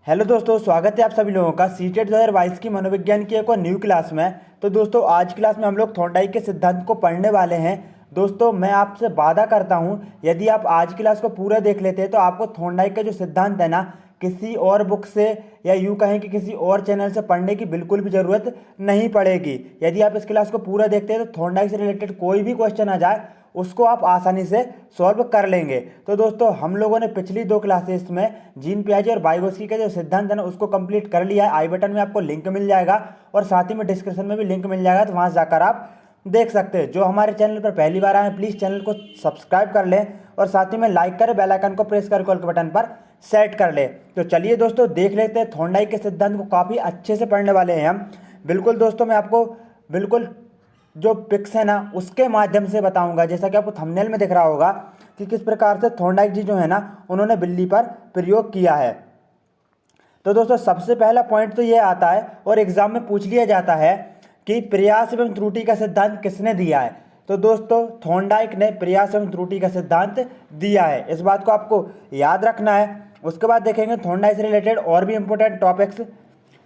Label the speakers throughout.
Speaker 1: Hello दोस्तों, स्वागत है आप सभी लोगों का सीटेट 2022 की मनोविज्ञान की एक और न्यू क्लास में। तो दोस्तों आज क्लास में हम लोग थॉर्नडाइक के सिद्धांत को पढ़ने वाले हैं। दोस्तों मैं आपसे वादा करता हूं, यदि आप आज क्लास को पूरा देख लेते हैं तो आपको थॉर्नडाइक का जो सिद्धांत है ना, किसी और बुक से या यूँ कहें कि किसी और चैनल से पढ़ने की बिल्कुल भी ज़रूरत नहीं पड़ेगी। यदि आप इस क्लास को पूरा देखते हैं तो थॉर्नडाइक से रिलेटेड कोई भी क्वेश्चन आ जाए उसको आप आसानी से सॉल्व कर लेंगे। तो दोस्तों हम लोगों ने पिछली दो क्लासेस में जीन पियाजे और वाइगोत्स्की का जो सिद्धांत है ना उसको कंप्लीट कर लिया है। आई बटन में आपको लिंक मिल जाएगा और साथ ही में डिस्क्रिप्शन में भी लिंक मिल जाएगा, तो वहाँ से जाकर आप देख सकते हैं। जो हमारे चैनल पर पहली बार आए प्लीज़ चैनल को सब्सक्राइब कर लें और साथ ही में लाइक करें, बेल आइकन को प्रेस कर कॉल के बटन पर सेट कर ले। तो चलिए दोस्तों देख लेते हैं। थॉर्नडाइक के सिद्धांत को काफ़ी अच्छे से पढ़ने वाले हैं हम। बिल्कुल दोस्तों मैं आपको बिल्कुल जो पिक्स है ना उसके माध्यम से बताऊंगा, जैसा कि आपको थंबनेल में दिख रहा होगा कि किस प्रकार से थॉर्नडाइक जी जो है ना उन्होंने बिल्ली पर प्रयोग किया है। तो दोस्तों सबसे पहला पॉइंट तो ये आता है और एग्जाम में पूछ लिया जाता है कि प्रयास एवं त्रुटि का सिद्धांत किसने दिया है। तो दोस्तों थॉर्नडाइक ने प्रयास एवं त्रुटि का सिद्धांत दिया है, इस बात को आपको याद रखना है। उसके बाद देखेंगे थॉर्नडाइक से रिलेटेड और भी इंपॉर्टेंट टॉपिक्स।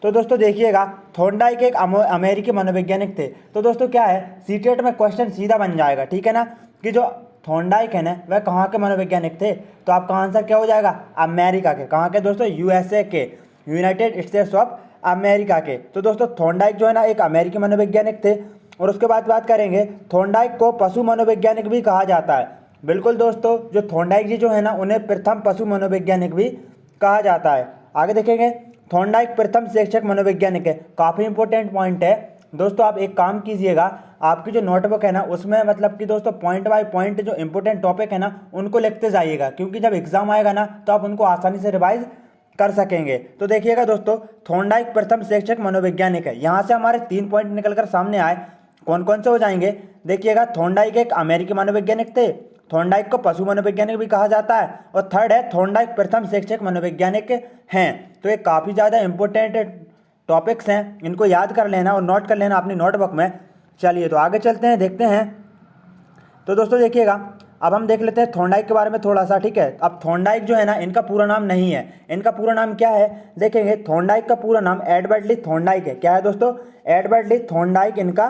Speaker 1: तो दोस्तों देखिएगा, थॉर्नडाइक एक अमेरिकी मनोवैज्ञानिक थे। तो दोस्तों क्या है, सीटेट में क्वेश्चन सीधा बन जाएगा, ठीक है ना, कि जो थॉर्नडाइक है ना वह कहाँ के मनोवैज्ञानिक थे। तो आपका आंसर क्या हो जाएगा, अमेरिका के। कहाँ के दोस्तों, यूएसए के, यूनाइटेड स्टेट्स ऑफ अमेरिका के। तो दोस्तों थॉर्नडाइक जो है ना एक अमेरिकी मनोवैज्ञानिक थे। और उसके बाद बात करेंगे, थॉर्नडाइक को पशु मनोवैज्ञानिक भी कहा जाता है। बिल्कुल दोस्तों, जो थॉर्नडाइक जी जो है ना उन्हें प्रथम पशु मनोवैज्ञानिक भी कहा जाता है। आगे देखेंगे, थॉर्नडाइक प्रथम शिक्षक मनोवैज्ञानिक है। काफ़ी इंपॉर्टेंट पॉइंट है दोस्तों। आप एक काम कीजिएगा, आपकी जो नोटबुक है ना उसमें मतलब कि दोस्तों पॉइंट बाय पॉइंट जो इंपॉर्टेंट टॉपिक है ना उनको लिखते जाइएगा, क्योंकि जब एग्जाम आएगा ना तो आप उनको आसानी से रिवाइज कर सकेंगे। तो देखिएगा दोस्तों, थॉर्नडाइक प्रथम शिक्षक मनोवैज्ञानिक है। यहाँ से हमारे 3 पॉइंट निकल कर सामने आए, कौन कौन से हो जाएंगे। देखिएगा, थॉर्नडाइक एक अमेरिकी मनोवैज्ञानिक थे, थॉर्नडाइक को पशु मनोवैज्ञानिक भी कहा जाता है, और थर्ड है थॉर्नडाइक प्रथम शिक्षक मनोवैज्ञानिक हैं। तो ये काफ़ी ज़्यादा इंपॉर्टेंट टॉपिक्स हैं, इनको याद कर लेना और नोट कर लेना अपनी नोटबुक में। चलिए तो आगे चलते हैं, देखते हैं। तो दोस्तों देखिएगा, अब हम देख लेते हैं थॉर्नडाइक के बारे में थोड़ा सा, ठीक है। अब थॉर्नडाइक जो है ना इनका पूरा नाम नहीं है, इनका पूरा नाम क्या है देखेंगे। थॉर्नडाइक का पूरा नाम एडवर्ड ली थॉर्नडाइक है। क्या है दोस्तों, एडवर्ड ली थॉर्नडाइक इनका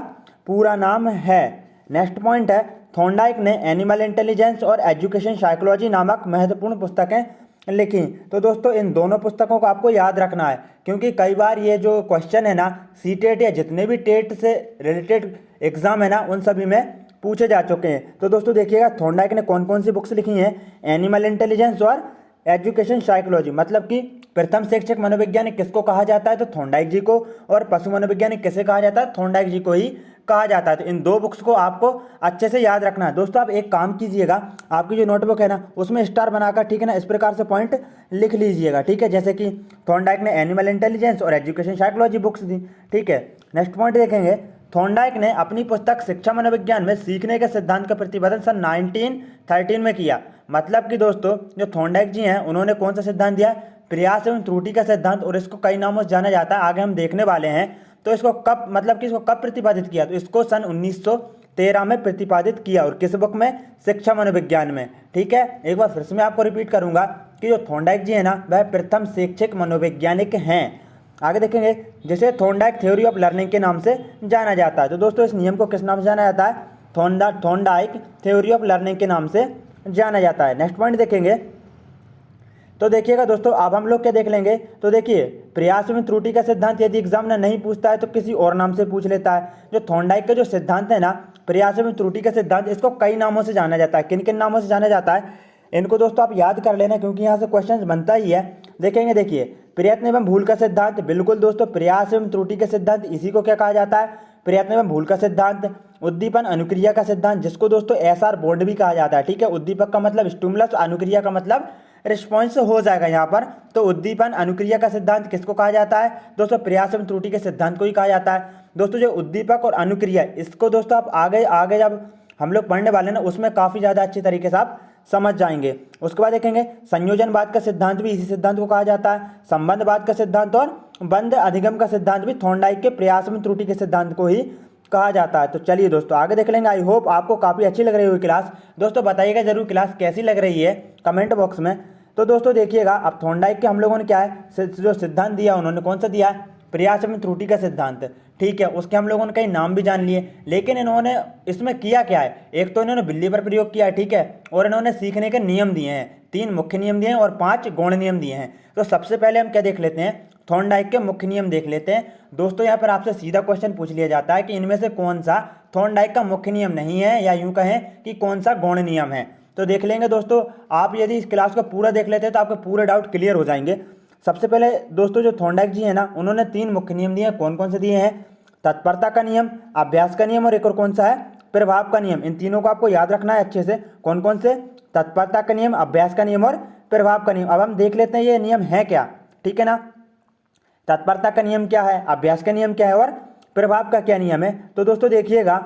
Speaker 1: पूरा नाम है। नेक्स्ट पॉइंट है, थॉर्नडाइक ने एनिमल इंटेलिजेंस और एजुकेशन साइकोलॉजी नामक महत्वपूर्ण पुस्तकें लिखी। तो दोस्तों इन दोनों पुस्तकों को आपको याद रखना है, क्योंकि कई बार ये जो क्वेश्चन है ना सीटेट या जितने भी टेट से रिलेटेड एग्जाम है ना उन सभी में पूछे जा चुके हैं। तो दोस्तों देखिएगा, थॉर्नडाइक ने कौन कौन सी बुक्स लिखी हैं, एनिमल इंटेलिजेंस और एजुकेशन साइकोलॉजी, मतलब कि प्रथम शिक्षक मनोवैज्ञानिक किसको कहा जाता है, तो थॉर्नडाइक जी को, और पशु मनोवैज्ञानिक किसे कहा जाता है, थॉर्नडाइक जी को ही कहा जाता है। तो इन दो बुक्स को आपको अच्छे से याद रखना है। दोस्तों आप एक काम कीजिएगा, आपकी जो नोटबुक है ना उसमें स्टार बनाकर, ठीक है ना, इस प्रकार से पॉइंट लिख लीजिएगा, ठीक है। जैसे कि थॉर्नडाइक ने एनिमल इंटेलिजेंस और एजुकेशन साइकोलॉजी बुक्स दी, ठीक है। नेक्स्ट पॉइंट देखेंगे, थॉर्नडाइक ने अपनी पुस्तक शिक्षा मनोविज्ञान में सीखने के सिद्धांत का प्रतिपादन सन 1913 में किया। मतलब कि दोस्तों जो थॉर्नडाइक जी हैं उन्होंने कौन सा सिद्धांत दिया, प्रयास एवं त्रुटि का सिद्धांत, और इसको कई नामों से जाना जाता है, आगे हम देखने वाले हैं। तो इसको कब, मतलब कि इसको कब प्रतिपादित किया, तो इसको सन 1913 में प्रतिपादित किया, और किस बुक में, शिक्षा मनोविज्ञान में, ठीक है। एक बार फिर से मैं आपको रिपीट करूंगा कि जो थॉर्नडाइक जी है ना वह प्रथम शिक्षक मनोवैज्ञानिक हैं। आगे देखेंगे, जैसे थॉर्नडाइक थ्योरी ऑफ लर्निंग के नाम से जाना जाता है। तो दोस्तों इस नियम को किस नाम से जाना जाता है, थॉर्नडाइक थ्योरी ऑफ लर्निंग के नाम से जाना जाता है। नेक्स्ट पॉइंट देखेंगे, तो देखिएगा दोस्तों अब हम लोग क्या देख लेंगे। तो देखिए, प्रयास में त्रुटि का सिद्धांत यदि एग्जाम में नहीं पूछता है तो किसी और नाम से पूछ लेता है। जो थॉर्नडाइक का जो सिद्धांत है ना, प्रयास में त्रुटि का सिद्धांत, इसको कई नामों से जाना जाता है। किन किन नामों से जाना जाता है इनको दोस्तों आप याद कर लेना, क्योंकि यहाँ से क्वेश्चन बनता ही है। देखेंगे, देखिए, प्रयत्न एवं भूल का सिद्धांत, बिल्कुल दोस्तों, प्रयास एवं त्रुटि का सिद्धांत, इसी को क्या कहा जाता है, प्रयत्न एवं भूल का सिद्धांत। उद्दीपन अनुक्रिया का सिद्धांत, जिसको दोस्तों एसआर बॉन्ड भी कहा जाता है, ठीक है। उद्दीपक का मतलब स्टिमुलस, अनुक्रिया का मतलब रिस्पॉन्स हो जाएगा यहाँ पर। तो उद्दीपन अनुक्रिया का सिद्धांत किसको कहा जाता है दोस्तों, प्रयास एवं त्रुटि के सिद्धांत को ही कहा जाता है। दोस्तों जो उद्दीपक और अनुक्रिया, इसको दोस्तों आप आगे आगे जब हम लोग पढ़ने वाले ना उसमें काफ़ी ज़्यादा अच्छी तरीके से आप समझ जाएंगे। उसके बाद देखेंगे, संयोजनवाद का सिद्धांत भी इसी सिद्धांत को कहा जाता है। संबंधवाद का सिद्धांत और बंध अधिगम का सिद्धांत भी थॉर्नडाइक के प्रयास एवं त्रुटि के सिद्धांत को ही कहा जाता है। तो चलिए दोस्तों आगे देख लेंगे। आई होप आपको काफ़ी अच्छी लग रही होगी क्लास। दोस्तों बताइएगा जरूर क्लास कैसी लग रही है कमेंट बॉक्स में। तो दोस्तों देखिएगा, अब थॉर्नडाइक के हम लोगों ने क्या है जो सिद्धांत दिया, उन्होंने कौन सा दिया है, प्रयास एवं त्रुटि का सिद्धांत। ठीक है, उसके हम लोगों ने कई नाम भी जान लिए, लेकिन इन्होंने इसमें किया क्या है, एक तो इन्होंने बिल्ली पर प्रयोग किया है, ठीक है, और इन्होंने सीखने के नियम दिए हैं, 3 मुख्य नियम दिए हैं और 5 गौण नियम दिए हैं। तो सबसे पहले हम क्या देख लेते हैं, थॉर्नडाइक के मुख्य नियम देख लेते हैं। दोस्तों यहाँ पर आपसे सीधा क्वेश्चन पूछ लिया जाता है कि इनमें से कौन सा थॉर्नडाइक का मुख्य नियम नहीं है, या यूं कहें कि कौन सा गौण नियम है। तो देख लेंगे दोस्तों, आप यदि इस क्लास को पूरा देख लेते हैं तो आपके पूरे डाउट क्लियर हो जाएंगे। सबसे पहले दोस्तों जो थॉर्नडाइक जी है ना, उन्होंने 3 मुख्य नियम दिए हैं। कौन कौन से दिए हैं, तत्परता का नियम, अभ्यास का नियम और एक और कौन सा है, प्रभाव का नियम। इन तीनों को आपको याद रखना है अच्छे से। कौन कौन से, तत्परता का नियम, अभ्यास का नियम और प्रभाव का नियम। अब हम देख लेते हैं ये नियम है क्या, ठीक है ना। तत्परता का नियम क्या है, अभ्यास का नियम क्या है और प्रभाव का क्या नियम है। तो दोस्तों देखिएगा,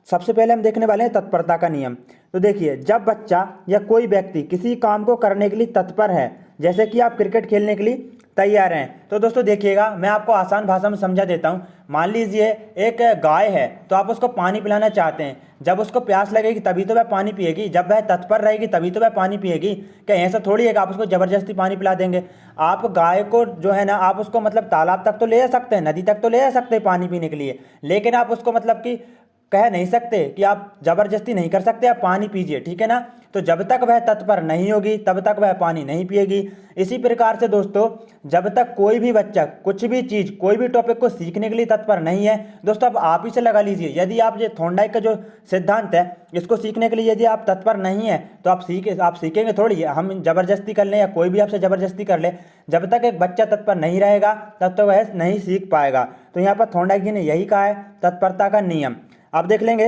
Speaker 1: सबसे पहले हम देखने वाले हैं तत्परता का नियम। तो देखिए, जब बच्चा या कोई व्यक्ति किसी काम को करने के लिए तत्पर है, जैसे कि आप क्रिकेट खेलने के लिए तैयार हैं, तो दोस्तों देखिएगा, मैं आपको आसान भाषा में समझा देता हूँ। मान लीजिए एक गाय है, तो आप उसको पानी पिलाना चाहते हैं। जब उसको प्यास लगेगी तभी तो वह पानी पिएगी, जब वह तत्पर रहेगी तभी तो वह पानी पिएगी। क्या ऐसा थोड़ी है कि आप उसको जबरदस्ती पानी पिला देंगे। आप गाय को जो है ना, आप उसको मतलब तालाब तक तो ले जा सकते हैं, नदी तक तो ले जा सकते हैं पानी पीने के लिए, लेकिन आप उसको मतलब कि कह नहीं सकते कि आप जबरदस्ती नहीं कर सकते, आप पानी पीजिए, ठीक है ना। तो जब तक वह तत्पर नहीं होगी तब तक वह पानी नहीं पिएगी। इसी प्रकार से दोस्तों, जब तक कोई भी बच्चा कुछ भी चीज़, कोई भी टॉपिक को सीखने के लिए तत्पर नहीं है, दोस्तों अब आप ही से लगा लीजिए, यदि आप ये थॉर्नडाइक का जो सिद्धांत है इसको सीखने के लिए यदि आप तत्पर नहीं है तो आप सीखेंगे थोड़ी। हम जबरदस्ती कर लें या कोई भी आपसे जबरदस्ती कर ले, जब तक एक बच्चा तत्पर नहीं रहेगा तब तक वह नहीं सीख पाएगा। तो यहाँ पर थॉर्नडाइक जी ने यही कहा है, तत्परता का नियम। अब देख लेंगे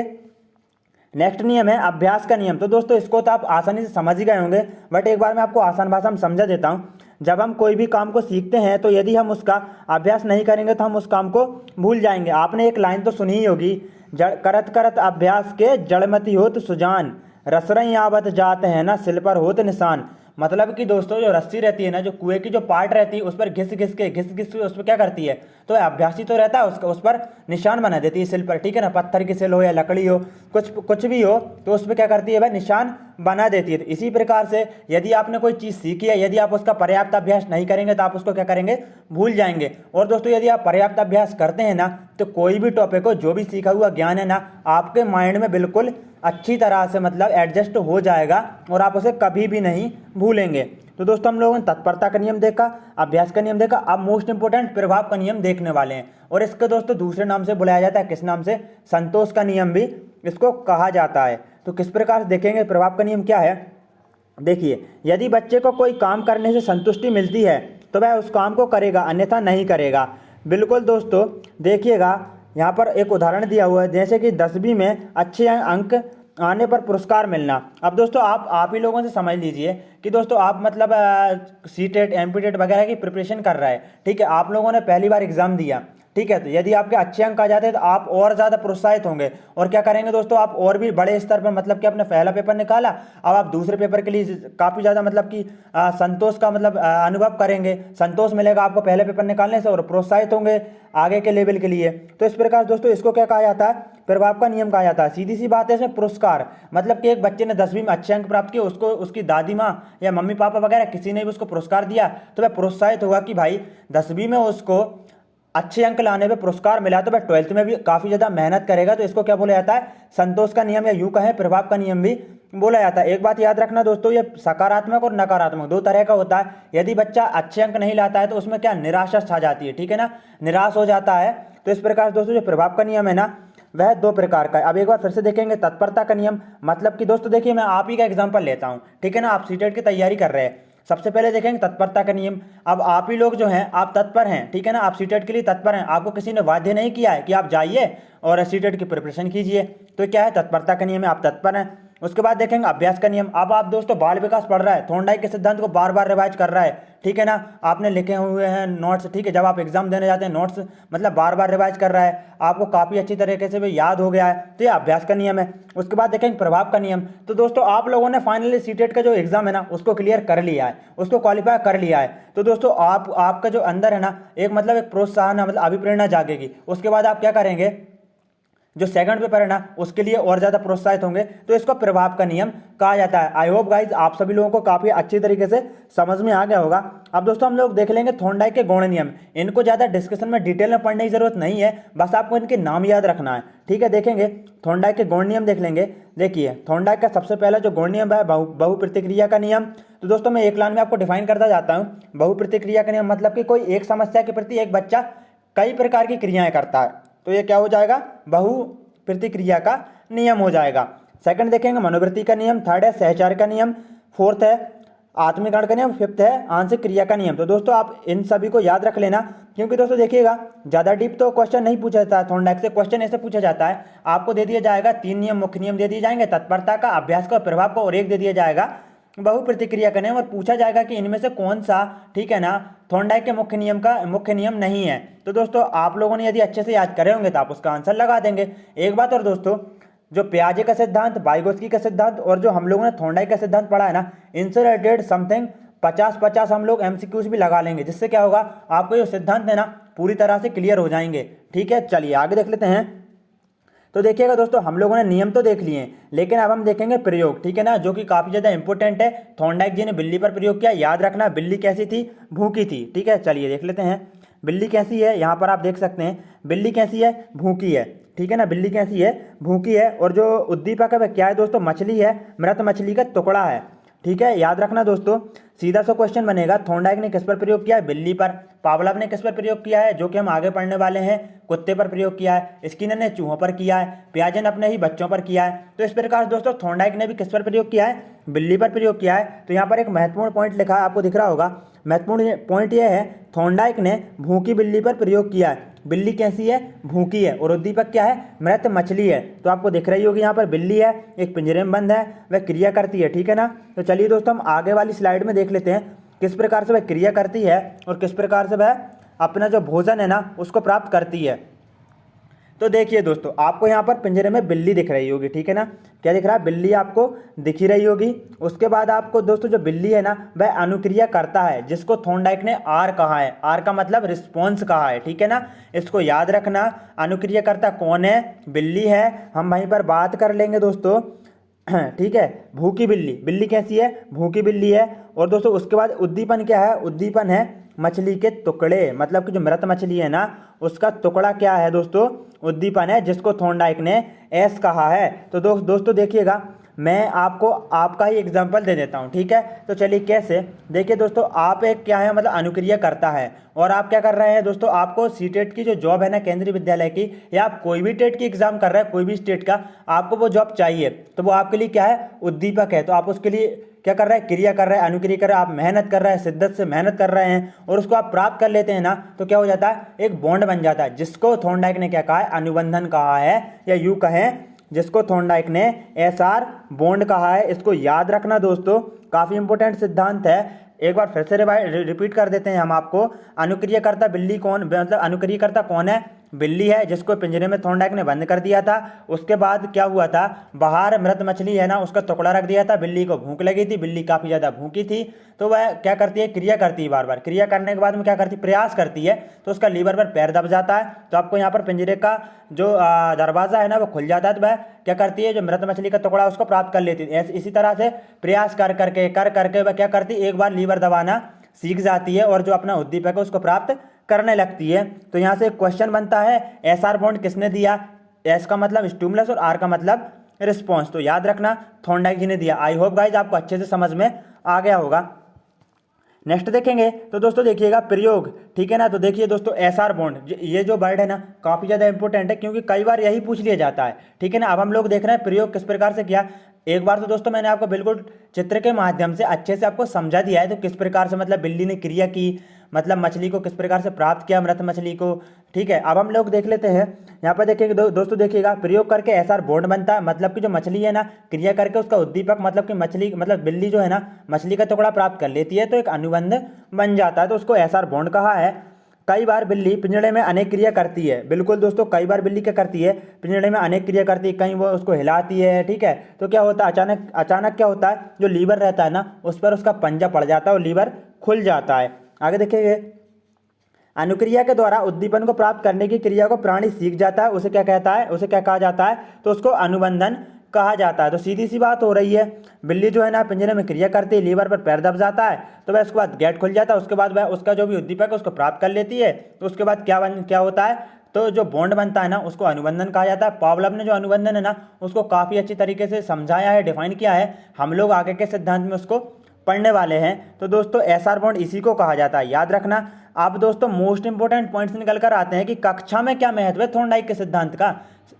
Speaker 1: नेक्स्ट नियम है अभ्यास का नियम। तो दोस्तों इसको तो आप आसानी से समझ ही गए होंगे, बट एक बार मैं आपको आसान भाषा में समझा देता हूँ। जब हम कोई भी काम को सीखते हैं तो यदि हम उसका अभ्यास नहीं करेंगे तो हम उस काम को भूल जाएंगे। आपने एक लाइन तो सुनी ही होगी, करत करत अभ्यास के जड़मति होत सुजान, रसरई आवत जात है ना सिल पर होत निशान। मतलब कि दोस्तों जो रस्सी रहती है ना, जो कुएं की जो पार्ट रहती है, उस पर घिस घिस के उस पर क्या करती है, तो अभ्यासी तो रहता है उसका, उस पर निशान बना देती है सिल पर, ठीक है ना। पत्थर की सिल हो या लकड़ी हो, कुछ भी हो, तो उस पर क्या करती है वह निशान बना देती है। तो इसी प्रकार से यदि आपने कोई चीज़ सीखी है, यदि आप उसका पर्याप्त अभ्यास नहीं करेंगे तो आप उसको क्या करेंगे, भूल जाएंगे। और दोस्तों यदि आप पर्याप्त अभ्यास करते हैं ना, तो कोई भी टॉपिक हो, जो भी सीखा हुआ ज्ञान है ना, आपके माइंड में बिल्कुल अच्छी तरह से मतलब एडजस्ट हो जाएगा और आप उसे कभी भी नहीं भूलेंगे। तो दोस्तों हम लोगों ने तत्परता का नियम देखा, अभ्यास का नियम देखा। अब मोस्ट इंपोर्टेंट प्रभाव का नियम देखने वाले हैं, और इसको दोस्तों दूसरे नाम से बुलाया जाता है, किस नाम से, संतोष का नियम भी इसको कहा जाता है। तो किस प्रकार से देखेंगे प्रभाव का नियम क्या है। देखिए, यदि बच्चे को कोई काम करने से संतुष्टि मिलती है तो वह उस काम को करेगा, अन्यथा नहीं करेगा। बिल्कुल दोस्तों देखिएगा, यहाँ पर एक उदाहरण दिया हुआ है, जैसे कि 10वीं में अच्छे अंक आने पर पुरस्कार मिलना। अब दोस्तों आप ही लोगों से समझ लीजिए कि दोस्तों आप मतलब सीटेट एमपीटेट वगैरह की प्रिपरेशन कर रहा है, ठीक है, आप लोगों ने पहली बार एग्जाम दिया, ठीक है, तो यदि आपके अच्छे अंक आ जाते हैं तो आप और ज़्यादा प्रोत्साहित होंगे और क्या करेंगे दोस्तों, आप और भी बड़े स्तर पर मतलब कि अपने पहला पेपर निकाला, अब आप दूसरे पेपर के लिए काफ़ी ज़्यादा मतलब कि संतोष का मतलब अनुभव करेंगे, संतोष मिलेगा आपको पहले पेपर निकालने से और प्रोत्साहित होंगे आगे के लेवल के लिए। तो इस प्रकार दोस्तों इसको क्या कहा जाता है, प्रभाव का नियम कहा जाता है। सीधी सी बात है, इसमें पुरस्कार मतलब कि एक बच्चे ने 10वीं में अच्छे अंक प्राप्त किए, उसको उसकी दादी माँ या मम्मी पापा वगैरह किसी ने भी उसको पुरस्कार दिया, तो वह प्रोत्साहित होगा कि भाई 10वीं में उसको अच्छे अंक लाने पे पुरस्कार मिला, तो वह 12th में भी काफ़ी ज़्यादा मेहनत करेगा। तो इसको क्या बोला जाता है, संतोष का नियम, या यूं कहें प्रभाव का नियम भी बोला जाता है। एक बात याद रखना दोस्तों, ये सकारात्मक और नकारात्मक दो तरह का होता है। यदि बच्चा अच्छे अंक नहीं लाता है तो उसमें क्या निराशा छा जाती है, ठीक है ना, निराश हो जाता है। तो इस प्रकार दोस्तों जो प्रभाव का नियम है ना, वह 2 प्रकार का है। अब एक बार फिर से देखेंगे तत्परता का नियम, मतलब कि दोस्तों देखिए, मैं आप ही का एग्जाम्पल लेता हूँ, ठीक है ना। आप सीटेट की तैयारी कर रहे हैं, सबसे पहले देखेंगे तत्परता का नियम। अब आप ही लोग जो हैं आप तत्पर हैं, ठीक है ना, आप सीटेट के लिए तत्पर हैं, आपको किसी ने बाध्य नहीं किया है कि आप जाइए और सीटेट की प्रिपरेशन कीजिए। तो क्या है, तत्परता का नियम है, आप तत्पर हैं। उसके बाद देखेंगे अभ्यास का नियम। अब आप दोस्तों बाल विकास पढ़ रहा है, थॉर्नडाइक के सिद्धांत को बार बार रिवाइज कर रहा है, ठीक है ना, आपने लिखे हुए हैं नोट्स, ठीक है, जब आप एग्जाम देने जाते हैं नोट्स मतलब बार बार रिवाइज कर रहा है, आपको काफ़ी अच्छी तरीके से भी याद हो गया है, तो ये अभ्यास का नियम है। उसके बाद देखेंगे प्रभाव का नियम। तो दोस्तों आप लोगों ने फाइनली सीटेट का जो एग्जाम है ना उसको क्लियर कर लिया है, उसको क्वालिफाई कर लिया है। तो दोस्तों आपका जो अंदर है ना एक मतलब एक प्रोत्साहन मतलब अभिप्रेरणा जागेगी। उसके बाद आप क्या करेंगे, जो सेकंड पेपर है ना उसके लिए और ज़्यादा प्रोत्साहित होंगे। तो इसको प्रभाव का नियम कहा जाता है। आई होप गाइज आप सभी लोगों को काफ़ी अच्छी तरीके से समझ में आ गया होगा। अब दोस्तों हम लोग देख लेंगे थॉर्नडाइक के गौण नियम। इनको ज़्यादा डिस्कशन में डिटेल में पढ़ने की जरूरत नहीं है, बस आपको इनके नाम याद रखना है, ठीक है। देखेंगे थॉर्नडाइक के गौण नियम देख लेंगे। देखिए थॉर्नडाइक का सबसे पहला जो गौण नियम है बहु प्रतिक्रिया का नियम। तो दोस्तों मैं एक लाइन में आपको डिफाइन करता जाता हूँ। बहु प्रतिक्रिया का नियम मतलब कि कोई एक समस्या के प्रति एक बच्चा कई प्रकार की क्रियाएं करता है, तो ये क्या हो जाएगा, बहु प्रतिक्रिया का नियम हो जाएगा। सेकंड देखेंगे मनोवृत्ति का नियम, थर्ड है सहचार का नियम, फोर्थ है आत्मीकरण का नियम, फिफ्थ है आंशिक क्रिया का नियम। तो दोस्तों आप इन सभी को याद रख लेना, क्योंकि दोस्तों देखिएगा ज़्यादा डीप तो क्वेश्चन नहीं पूछा जाता है थॉर्नडाइक से। क्वेश्चन ऐसे पूछा जाता है, आपको दे दिया जाएगा 3 नियम, मुख्य नियम दे दिए जाएंगे, तत्परता का, अभ्यास का, प्रभाव का, और एक दे दिया जाएगा बहु प्रतिक्रिया का नियम, और पूछा जाएगा कि इनमें से कौन सा, ठीक है ना, थॉर्नडाइक के मुख्य नियम नहीं है। तो दोस्तों आप लोगों ने यदि अच्छे से याद करे होंगे तो आप उसका आंसर लगा देंगे। एक बात और दोस्तों, जो पियाजे का सिद्धांत, वाइगोत्स्की का सिद्धांत और जो हम लोगों ने थॉर्नडाइक का सिद्धांत पढ़ा है ना, इनसे रिलेटेड समथिंग 50-50 हम लोग एमसीक्यूज भी लगा लेंगे, जिससे क्या होगा आपको ये सिद्धांत है ना पूरी तरह से क्लियर हो जाएंगे, ठीक है। चलिए आगे देख लेते हैं। तो देखिएगा दोस्तों हम लोगों ने नियम तो देख लिए, लेकिन अब हम देखेंगे प्रयोग, ठीक है ना, जो कि काफी ज्यादा इंपॉर्टेंट है। थॉर्नडाइक जी ने बिल्ली पर प्रयोग किया, याद रखना बिल्ली कैसी थी, भूखी थी, ठीक है। चलिए देख लेते हैं बिल्ली कैसी है। यहाँ पर आप देख सकते हैं बिल्ली कैसी है, भूखी है, ठीक है ना, बिल्ली कैसी है, भूखी है। और जो उद्दीपक है वह क्या है दोस्तों, मछली है, मृत मछली का टुकड़ा है, ठीक है। याद रखना दोस्तों, सीधा सा क्वेश्चन बनेगा, थॉर्नडाइक ने किस पर प्रयोग किया है, बिल्ली पर। पावलोव ने किस पर प्रयोग किया है, जो कि हम आगे पढ़ने वाले हैं, कुत्ते पर प्रयोग किया है। स्किनर ने चूहों पर किया है। पियाजे ने अपने ही बच्चों पर किया है। तो इस प्रकार दोस्तों थॉर्नडाइक ने भी किस पर प्रयोग किया है, बिल्ली पर प्रयोग किया है। तो यहाँ पर एक महत्वपूर्ण पॉइंट लिखा है, आपको दिख रहा होगा। महत्वपूर्ण पॉइंट यह है, थॉर्नडाइक ने भूखी बिल्ली पर प्रयोग किया है। बिल्ली कैसी है, भूखी है, और उद्दीपक क्या है, मृत मछली है। तो आपको दिख रही होगी यहाँ पर बिल्ली है, एक पिंजरे में बंद है, वह क्रिया करती है, ठीक है ना। तो चलिए दोस्तों हम आगे वाली स्लाइड में देख लेते हैं किस प्रकार से वह क्रिया करती है और किस प्रकार से वह अपना जो भोजन है ना उसको प्राप्त करती है। तो देखिए दोस्तों आपको यहाँ पर पिंजरे में बिल्ली दिख रही होगी, ठीक है ना, क्या दिख रहा है, बिल्ली आपको दिख ही रही होगी। उसके बाद आपको दोस्तों जो बिल्ली है ना वह अनुक्रिया करता है, जिसको थॉर्नडाइक ने आर कहा है। आर का मतलब रिस्पॉन्स कहा है, ठीक है ना, इसको याद रखना। अनुक्रिया करता कौन है, बिल्ली है, हम वहीं पर बात कर लेंगे दोस्तों, ठीक है। भूखी बिल्ली, बिल्ली कैसी है, भूखी बिल्ली है। और दोस्तों उसके बाद उद्दीपन क्या है, उद्दीपन है मछली के टुकड़े, मतलब कि जो मृत मछली है ना उसका टुकड़ा क्या है दोस्तों, उद्दीपन है, जिसको थॉर्नडाइक ने एस कहा है। तो दोस्तों देखिएगा मैं आपको आपका ही एग्जांपल दे देता हूं, ठीक है। तो चलिए कैसे, देखिए दोस्तों आप एक क्या है, मतलब अनुक्रिया करता है, और आप क्या कर रहे हैं दोस्तों, आपको सीटेट की जो जॉब है ना केंद्रीय विद्यालय की, या आप कोई भी टेट की एग्जाम कर रहे हैं, कोई भी स्टेट का, आपको वो जॉब चाहिए, तो वो आपके लिए क्या है, उद्दीपक है। तो आप उसके लिए क्या कर रहे हैं, क्रिया कर रहे हैं, अनुक्रिया कर रहे हैं, आप मेहनत कर रहे हैं, शिद्दत से मेहनत कर रहे हैं, और उसको आप प्राप्त कर लेते हैं ना, तो क्या हो जाता है, एक बॉन्ड बन जाता है, जिसको थॉर्नडाइक ने क्या कहा है, अनुबंधन कहा है, या यूं कहें जिसको थॉर्नडाइक ने एसआर बॉन्ड कहा है। इसको याद रखना दोस्तों, काफी इंपॉर्टेंट सिद्धांत है। एक बार फिर से रिपीट कर देते हैं हम आपको। अनुक्रियाकर्ता बिल्ली कौन, मतलब अनुक्रियाकर्ता कौन है, बिल्ली है, जिसको पिंजरे में थॉर्नडाइक ने बंद कर दिया था। उसके बाद क्या हुआ था, बाहर मृत मछली है ना उसका टुकड़ा रख दिया था, बिल्ली को भूख लगी थी, बिल्ली काफ़ी ज़्यादा भूखी थी, तो वह क्या करती है, क्रिया करती है, बार बार क्रिया करने के बाद में क्या करती है, प्रयास करती है, तो उसका लीवर पर पैर दब जाता है। तो आपको यहाँ पर पिंजरे का जो दरवाज़ा है ना वो खुल जाता है, तो वह क्या करती है, जो मृत मछली का टुकड़ा उसको प्राप्त कर लेती है। इसी तरह से प्रयास कर करके वह क्या करती है, एक बार लीवर दबाना सीख जाती है, और जो अपना उद्दीपक है उसको प्राप्त करने लगती है। तो यहाँ से एक क्वेश्चन बनता है, एसआर बॉन्ड किसने दिया, एस का मतलब स्टिमुलस और आर का मतलब रिस्पॉन्स। तो याद रखना थॉर्नडाइक जी ने दिया। आई होप गाइज आपको अच्छे से समझ में आ गया होगा। नेक्स्ट देखेंगे तो दोस्तों देखिएगा प्रयोग, ठीक है ना। तो देखिए दोस्तों एसआर बॉन्ड, ये जो वर्ड है ना काफ़ी ज़्यादा इंपॉर्टेंट है, क्योंकि कई बार यही पूछ लिया जाता है, ठीक है ना। अब हम लोग देख रहे हैं प्रयोग किस प्रकार से किया। एक बार तो दोस्तों मैंने आपको बिल्कुल चित्र के माध्यम से अच्छे से आपको समझा दिया है, तो किस प्रकार से मतलब बिल्ली ने क्रिया की, मतलब मछली को किस प्रकार से प्राप्त किया, मृत मछली को, ठीक है। अब हम लोग देख लेते हैं, यहाँ पर देखेंगे दोस्तों देखिएगा प्रयोग करके एसआर बॉन्ड बनता है, मतलब कि जो मछली है ना क्रिया करके उसका उद्दीपक, मतलब कि मछली, मतलब बिल्ली जो है ना मछली का टुकड़ा प्राप्त कर लेती है, तो एक अनुबंध बन जाता है, तो उसको एसआर बॉन्ड कहा है। कई बार बिल्ली पिंजड़े में अनेक क्रिया करती है, बिल्कुल दोस्तों कई बार बिल्ली क्या करती है, पिंजड़े में अनेक क्रिया करती है, कहीं वो उसको हिलाती है, ठीक है। तो क्या होता है, अचानक क्या होता है, जो लीवर रहता है ना उस पर उसका पंजा पड़ जाता है और लीवर खुल जाता है। आगे देखिए अनुक्रिया के द्वारा उद्दीपन को प्राप्त करने की क्रिया को प्राणी सीख जाता है, उसे क्या कहता है, उसे क्या कहा जाता है, तो उसको अनुबंधन कहा जाता है। तो सीधी सी बात हो रही है, बिल्ली जो है ना पिंजरे में क्रिया करती है, लीवर पर पैर दब जाता है, तो वह उसके बाद गेट खुल जाता है, उसके बाद वह उसका जो भी उद्दीपक है उसको प्राप्त कर लेती है। तो उसके बाद क्या होता है, तो जो बॉन्ड बनता है ना उसको अनुबंधन कहा जाता है। पावलव ने जो अनुबंधन है ना उसको काफ़ी अच्छी तरीके से समझाया है, डिफाइन किया है। हम लोग आगे के सिद्धांत में उसको पढ़ने वाले हैं। तो दोस्तों एसआर बॉन्ड इसी को कहा जाता है, याद रखना। आप दोस्तों मोस्ट इंपोर्टेंट पॉइंट्स निकल कर आते हैं कि कक्षा में क्या महत्व है थॉर्नडाइक के सिद्धांत का।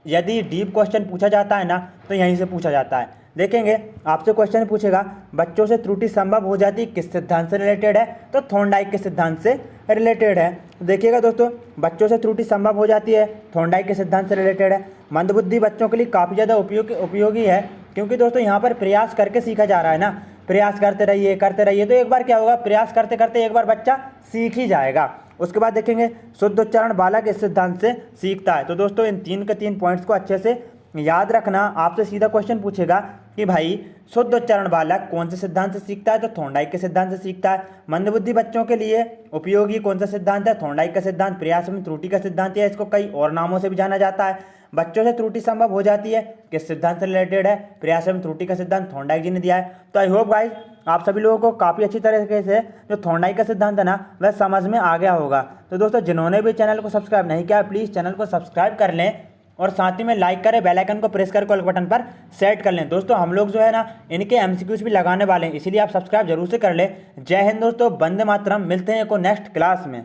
Speaker 1: यदि डीप क्वेश्चन पूछा जाता है ना तो यहीं से पूछा जाता है। देखेंगे आपसे क्वेश्चन पूछेगा, बच्चों से त्रुटि संभव हो जाती किस सिद्धांत से रिलेटेड है, तो थॉर्नडाइक के सिद्धांत से रिलेटेड है। देखिएगा दोस्तों, बच्चों से त्रुटि संभव हो जाती है, थॉर्नडाइक के सिद्धांत से रिलेटेड है। मंदबुद्धि बच्चों के लिए काफ़ी ज़्यादा उपयोगी है, क्योंकि दोस्तों यहाँ पर प्रयास करके सीखा जा रहा है ना, प्रयास करते रहिए तो एक बार क्या होगा, प्रयास करते करते एक बार बच्चा सीख ही जाएगा। उसके बाद देखेंगे शुद्ध उच्चारण बालक इस सिद्धांत से सीखता है। तो दोस्तों इन 3 के 3 पॉइंट्स को अच्छे से याद रखना। आपसे सीधा क्वेश्चन पूछेगा कि भाई शुद्ध उच्चारण बालक कौन से सिद्धांत से सीखता है, तो थॉर्नडाइक के सिद्धांत से सीखता है। मंदबुद्धि बच्चों के लिए उपयोगी कौन सा सिद्धांत है, थॉर्नडाइक का सिद्धांत। प्रयास में त्रुटि का सिद्धांत है, इसको कई और नामों से भी जाना जाता है। बच्चों से त्रुटि संभव हो जाती है किस सिद्धांत से रिलेटेड है, प्रयास में त्रुटि का सिद्धांत थॉर्नडाइक जी ने दिया है। तो आई होप गाइस आप सभी लोगों को काफ़ी अच्छी तरीके से जो थॉर्नडाइक का सिद्धांत है ना वह समझ में आ गया होगा। तो दोस्तों जिन्होंने भी चैनल को सब्सक्राइब नहीं किया प्लीज़ चैनल को सब्सक्राइब कर लें और साथ ही में लाइक करें, बेल आइकन को प्रेस कर कॉल बटन पर सेट कर लें। दोस्तों हम लोग जो है ना इनके एमसीक्यूज भी लगाने वाले हैं, इसीलिए आप सब्सक्राइब जरूर से कर लें। जय हिंद दोस्तों, वंदे मातरम। मिलते हैं को नेक्स्ट क्लास में।